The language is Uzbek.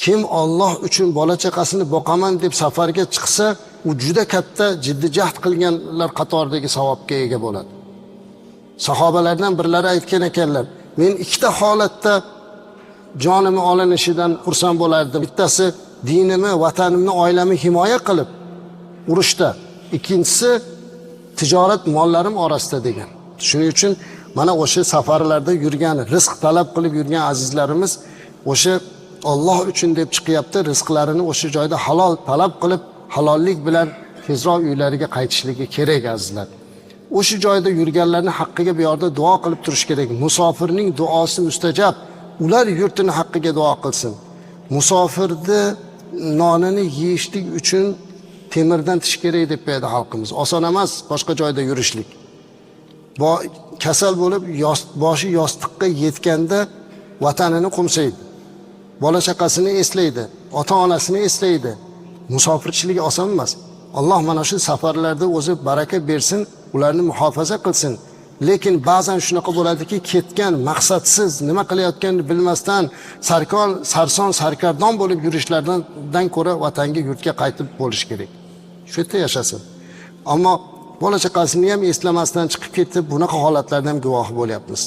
Kim Alloh uchun bola chaqasini boqaman deb safarga chiqsa, u juda katta jiddiy jahd qilganlar qatoridagi savobga ega bo'ladi. Sahobalardan birlari aytgan ekanlar, men ikkita holatda jonimni olinishidan xursand bo'lardim. Bittasi dinimni, vatanimni, oilamni himoya qilib urushda, ikkinchisi tijorat mollarim orasida degan. Shuning uchun mana o'sha safarlarda yurgan, rizq talab qilib yurgan azizlarimiz o'sha Alloh uchun deb chiqyapti, rizqlarini o'sha joyda halol talab qilib, halollik bilan tezroq uylariga qaytishligi kerak azizlar. O'sha joyda yurganlarning haqqiga bu yerda duo qilib turish kerak. Musofirning duosi mustajab. Ular yurtini haqqiga duo qilsin. Musofirni nonini yeyishlik uchun temirdan tish kerak deb qo'yadi xalqimiz. Oson emas boshqa joyda yurishlik. Kasal bo'lib boshi yostiqqa yetganda vatanini qo'msaydi. Bola chaqasini eslaydi, ota-onasini eslaydi. Musofirchilik oson emas. Alloh mana shu safarlarda o'zi baraka bersin, ularni muhofaza qilsin. Lekin ba'zan shunaqa bo'ladiki, ketgan maqsadsiz, nima qilayotganini bilmasdan sarson sarkardon bo'lib yurishlardan ko'ra vatanga, yurtga qaytib bo'lish kerak. Shu yerda yashasin. Ammo bola chaqasini ham eslamasdan chiqib ketib, bunaqa holatlardan guvoh bo'lyapmiz.